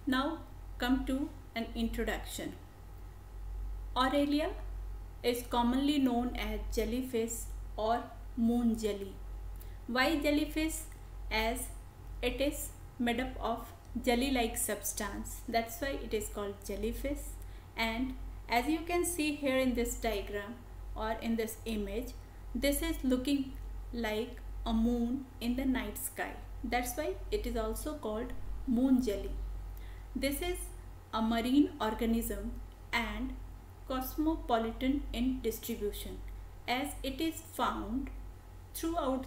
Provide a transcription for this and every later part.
Now come to an introduction. Aurelia is commonly known as jellyfish or moon jelly. Why jellyfish? As it is made up of jelly-like substance. That's why it is called jellyfish. And as you can see here in this diagram or in this image, this is looking like a moon in the night sky. That's why it is also called moon jelly. This is a marine organism and cosmopolitan in distribution, as it is found throughout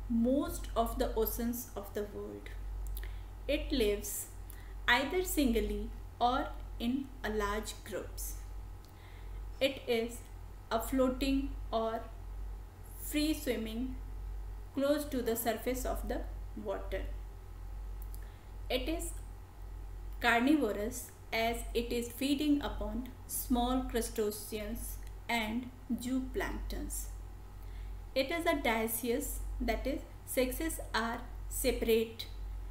most of the oceans of the world. It lives either singly or in a large groups. It is a floating or free swimming close to the surface of the water. It is carnivorous, as it is feeding upon small crustaceans and zooplanktons. It is a dioecious, that is, sexes are separate,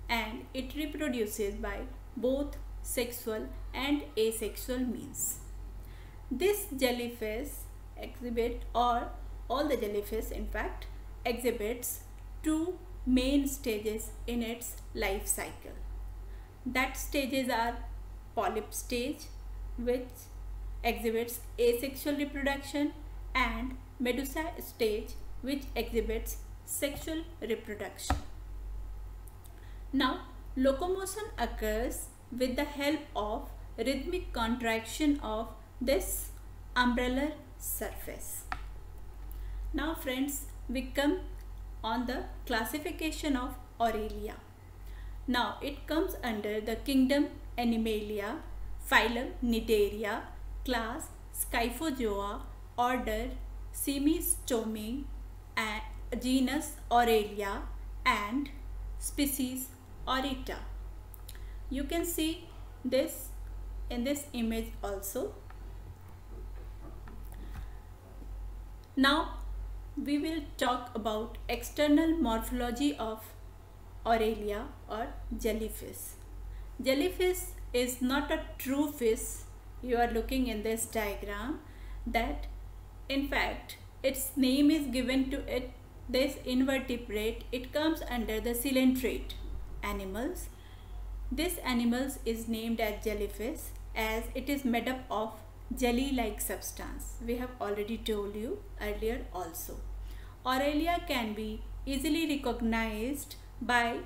and it reproduces by both sexual and asexual means. This jellyfish exhibit, or all the jellyfish in fact, exhibits two main stages in its life cycle. That stages are polyp stage, which exhibits asexual reproduction, and medusa stage, which exhibits sexual reproduction. Now, locomotion occurs with the help of rhythmic contraction of this umbellar surface. Now friends, we come on the classification of Aurelia. Now it comes under the kingdom Animalia, phylum Cnidaria, class Scyphozoa, order Semistomi, and genus Aurelia, and species Aurita. You can see this in this image also. Now we will talk about external morphology of Aurelia or jellyfish. Jellyfish is not a true fish. You are looking in this diagram that in fact its name is given to it, this invertebrate. It comes under the coelenterate animals. This animals is named as jellyfish as it is made up of jelly-like substance. We have already told you earlier also. Aurelia can be easily recognized by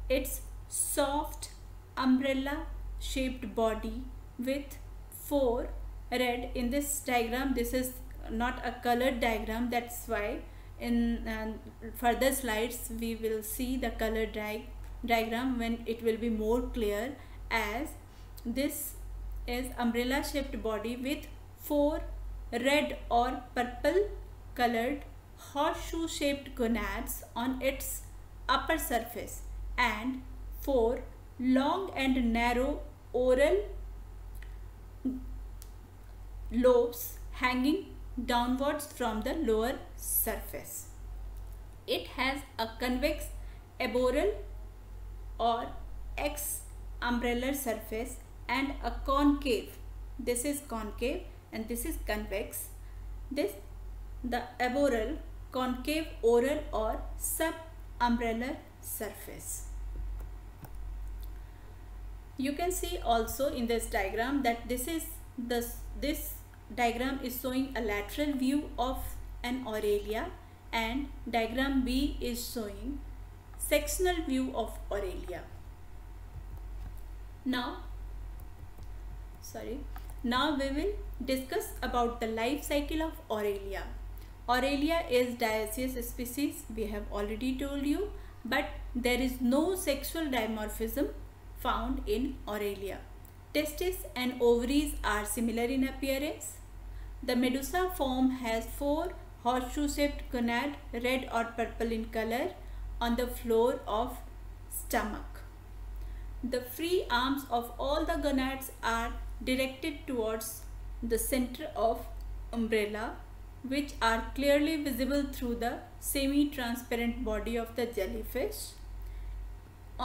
its soft umbrella shaped body with four red. In this diagram, this is not a colored diagram, that's why in further slides we will see the colored diagram when it will be more clear, as this is umbrella shaped body with four red or purple colored horseshoe shaped gonads on its upper surface, and four long and narrow oral lobes hanging downwards from the lower surface. It has a convex aboral or ex-umbellar surface and a concave. This is concave and this is convex. The aboral, concave, oral or sub-umbellar surface. You can see also in this diagram that this diagram is showing a lateral view of an Aurelia, and diagram B is showing sectional view of Aurelia. Now we will discuss about the life cycle of Aurelia. Aurelia is dioecious species, we have already told you, but there is no sexual dimorphism found in Aurelia. Testes and ovaries are similar in appearance. The medusa form has four horseshoe-shaped gonad, red or purple in color, on the floor of stomach. The free arms of all the gonads are directed towards the center of umbrella, which are clearly visible through the semi-transparent body of the jellyfish.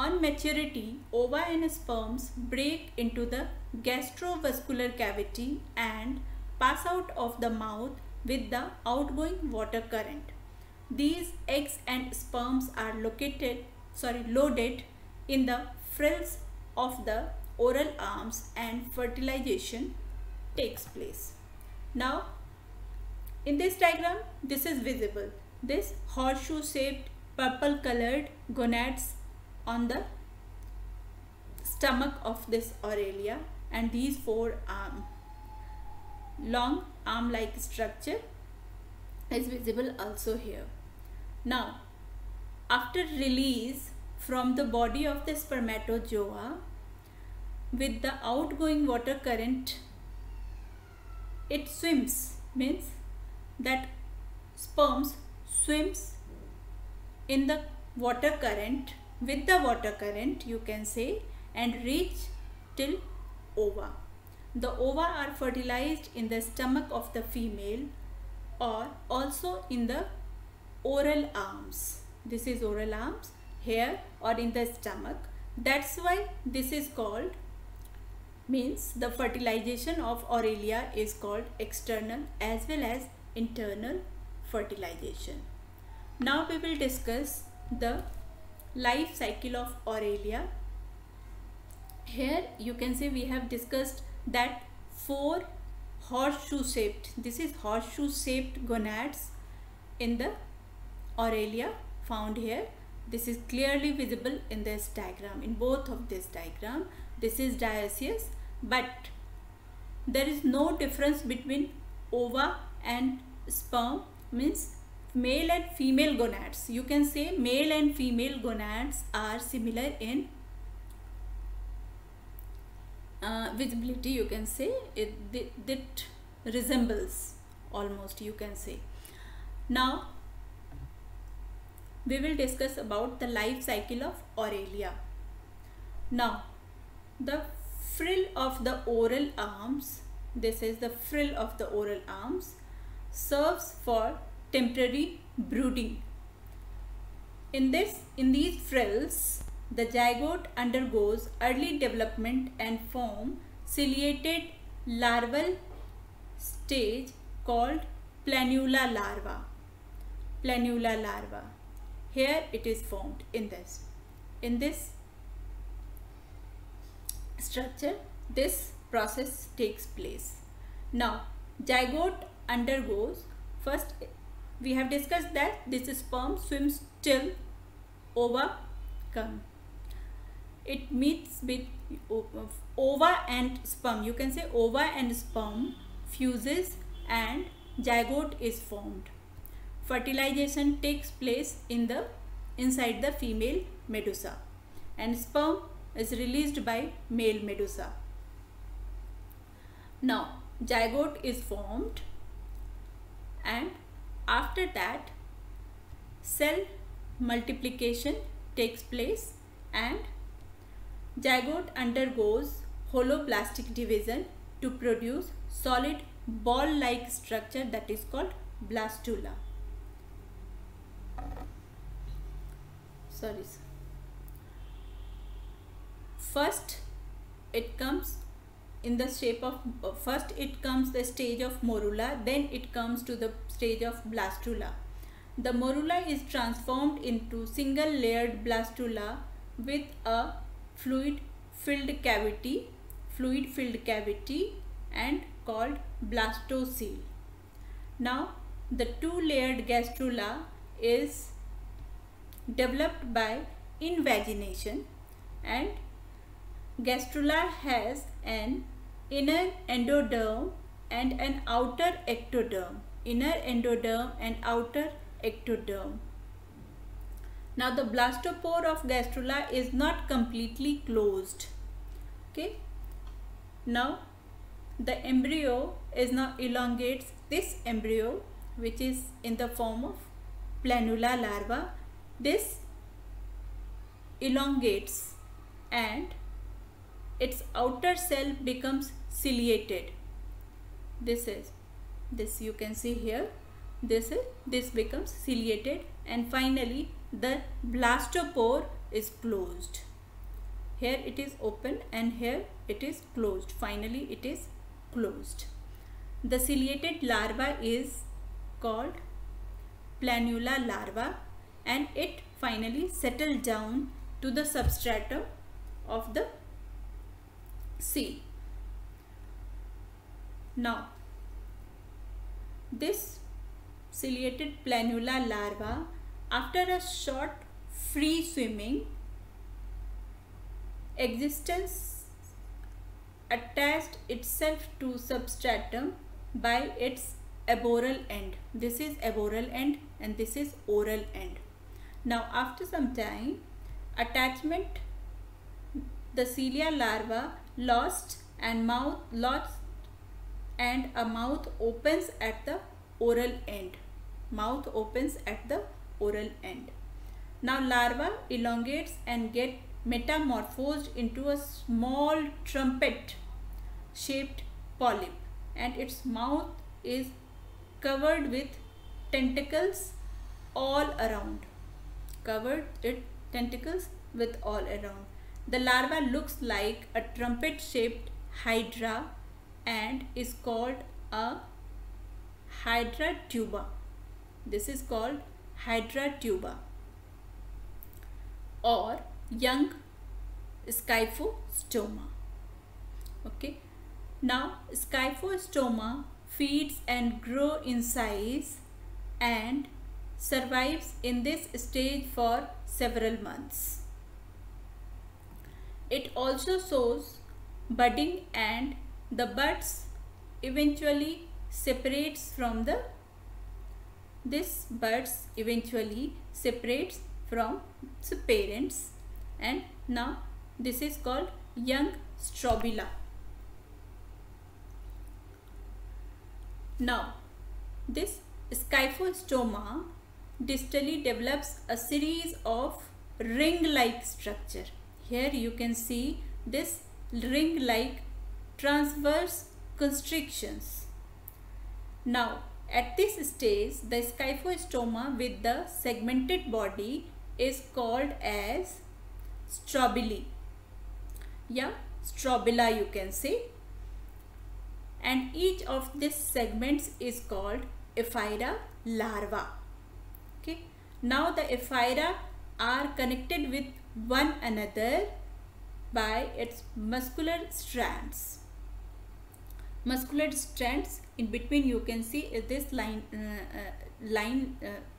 On maturity, ova and sperms break into the gastrovascular cavity and pass out of the mouth with the outgoing water current. These eggs and sperms are loaded in the frills of the oral arms and fertilization takes place. Now, in this diagram, this is visible. This horseshoe shaped purple colored gonads on the stomach of this Aurelia, and these four long arm like structure is visible also here. Now, after release from the body of the spermatozoa with the outgoing water current, it swims, means that sperms swims in the water current, with the water current you can say, and reach till ova. The ova are fertilized in the stomach of the female or also in the oral arms. This is oral arms here or in the stomach. That's why this is called, means the fertilization of Aurelia is called external as well as internal fertilization. Now we will discuss the life cycle of Aurelia. Here you can see we have discussed that four horseshoe shaped, this is horseshoe shaped gonads in the Aurelia found here. This is clearly visible in this diagram, in both of this diagram. This is dioecious, but there is no difference between ova and sperm, means male and female gonads. You can say male and female gonads are similar in visibility. You can say it resembles almost, you can say. Now we will discuss about the life cycle of Aurelia. Now the frill of the oral arms, this is the frill of the oral arms, serves for temporary brooding. In these frills, the zygote undergoes early development and form ciliated larval stage called planula larva. Planula larva. Here it is formed in this structure. This process takes place. Now zygote undergoes, first we have discussed that this sperm swims till ova come. It meets with ova and sperm. You can say ova and sperm fuses and zygote is formed. Fertilization takes place inside the female medusa, and sperm is released by male medusa. Now zygote is formed, and after that cell multiplication takes place and zygote undergoes holoblastic division to produce solid ball-like structure that is called blastula. First it comes in the shape of, first it comes the stage of morula, then it comes to the stage of blastula. The morula is transformed into single layered blastula with a fluid filled cavity and called blastocele. Now the two layered gastrula is developed by invagination, and gastrula has an inner endoderm and an outer ectoderm. Inner endoderm and outer ectoderm. Now the blastopore of gastrula is not completely closed. Okay. Now the embryo is now elongates. This embryo, which is in the form of planula larva, this elongates and its outer cell becomes ciliated. This you can see here. This becomes ciliated, and finally the blastopore is closed. Here it is open and here it is closed. Finally it is closed. The ciliated larva is called planula larva, and it finally settled down to the substratum of the sea. Now this ciliated planula larva, after a short free swimming existence, attached itself to substratum by its aboral end. This is aboral end and this is oral end. Now after some time attachment, the cilia larva lost and a mouth opens at the oral end. Mouth opens at the oral end. Now larva elongates and get metamorphosed into a small trumpet shaped polyp, and its mouth is covered with tentacles all around. The larva looks like a trumpet shaped hydra and is called a hydra tuba. This is called hydra tuba or young Scyphostoma. Okay. Now Scyphostoma feeds and grows in size and survives in this stage for several months. It also shows budding, and the buds eventually separates from the its parents, and now this is called young strobila. Now this Scyphostoma distally develops a series of ring-like structure. Here you can see this ring-like transverse constrictions. Now at this stage, the Scyphostoma with the segmented body is called as strobili. Yeah, strobila you can say. And each of these segments is called Ephyra larva. Okay. Now the Ephyra are connected with one another by its muscular strands. In between you can see this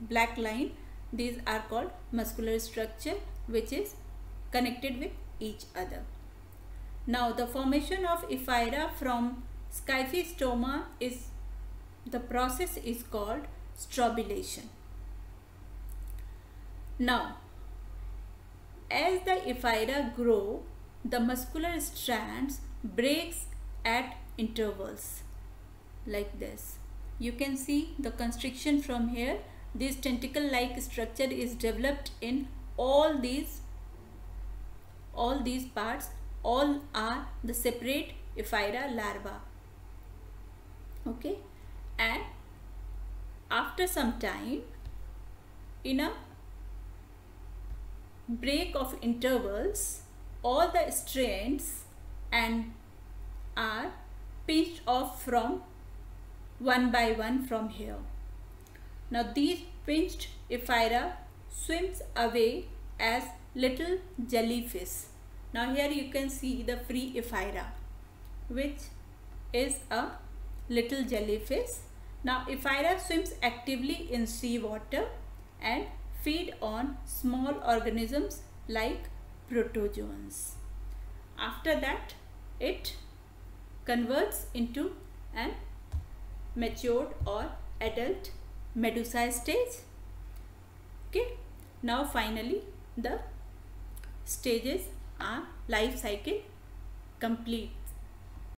black line. These are called muscular structure, which is connected with each other. Now the formation of Ephyra from Scyphostoma the process is called strobilation. Now as the Ephyra grow, the muscular strands breaks at intervals like this. You can see the constriction from here. This tentacle like structure is developed in all these parts. All are the separate Ephyra larva. Okay, and after some time, in a break of intervals, all the strands and are pinched off from one by one from here. Now these pinched Ephyra swims away as little jellyfish. Now here you can see the free Ephyra, which is a little jellyfish. Now Ephyra swims actively in sea water and feed on small organisms like protozoans. After that it converts into an matured or adult medusa stage. Okay. Now finally the stages are life cycle complete.